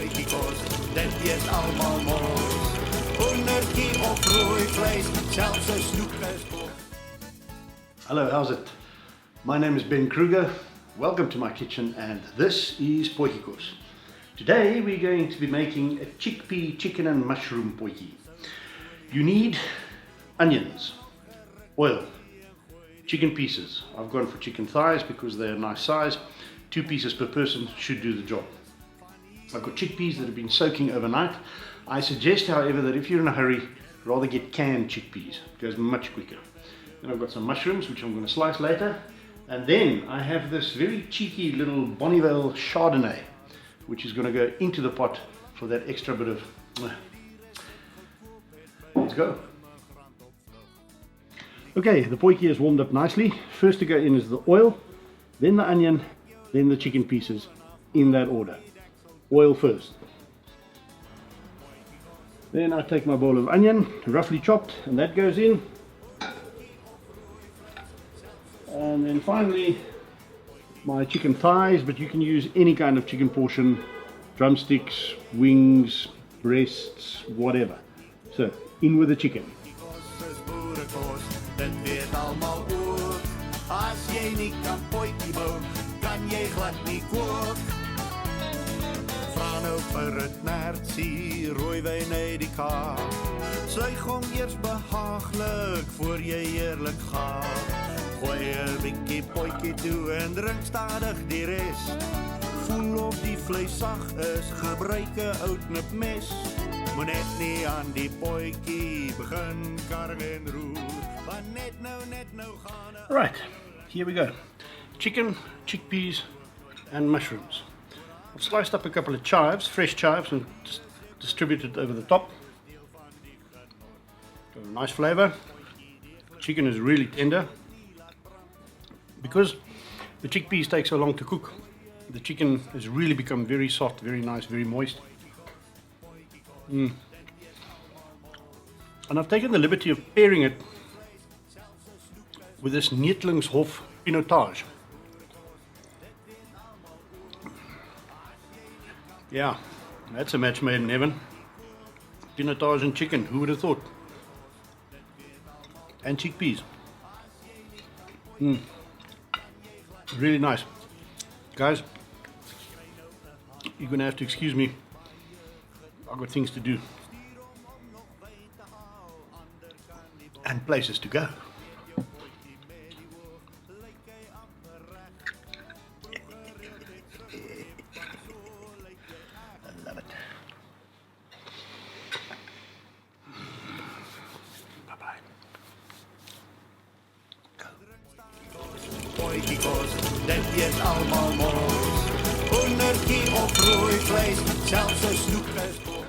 potjie kos, dit is allemaal mos. Hoendertjie of rooi vlees, zelfs een snoek is kos. Hello, how's it? My name is Ben Kruger. Welcome to my kitchen, and this is potjie kos. Today we're going to be making a chickpea chicken and mushroom potjie. You need onions, oil, chicken pieces. I've gone for chicken thighs because they're a nice size. 2 pieces per person should do the job. I've got chickpeas that have been soaking overnight. I suggest, however, that if you're in a hurry, rather get canned chickpeas. It goes much quicker. Then I've got some mushrooms, which I'm going to slice later. And then I have this very cheeky little Bonnievale Chardonnay, which is going to go into the pot for that extra bit of... Let's go. Okay, the potjie is warmed up nicely. First to go in is the oil, then the onion, then the chicken pieces, in that order. Oil first. Then I take my bowl of onion, roughly chopped, and that goes in. And then finally my chicken thighs, but you can use any kind of chicken portion, drumsticks, wings, breasts, whatever. So, in with the chicken. Dit weet almal ook. As jy nie kan potjie bou, kan jy glad nie kook. Vra nou vir 'n nertsie, rooiwyn uit die kaap. Suig hom eers behaaglik voor jy eerlik gaan. Gooi 'n bietjie potjie toe en drink stadig die res. Voel of die vleis sag is, gebruik 'n ou knipmes. Moet net nie aan die potjie begin karring en roer. Right, here we go. Chicken, chickpeas and mushrooms. I've sliced up a couple of chives, fresh chives, and just distributed over the top. Got a nice flavor. Chicken is really tender. Because the chickpeas take so long to cook, the chicken has really become very soft, very nice, very moist. And I've taken the liberty of pairing it with this Nietlingshof pinotage. Yeah, that's a match made in heaven. Pinotage and chicken, who would have thought? And chickpeas. Really nice. Guys, you're going to have to excuse me. I've got things to do. And places to go. Potjie kos, dit is allemaal mos. Hoendertjie of rooi vlees, zelfs een snoek is kos.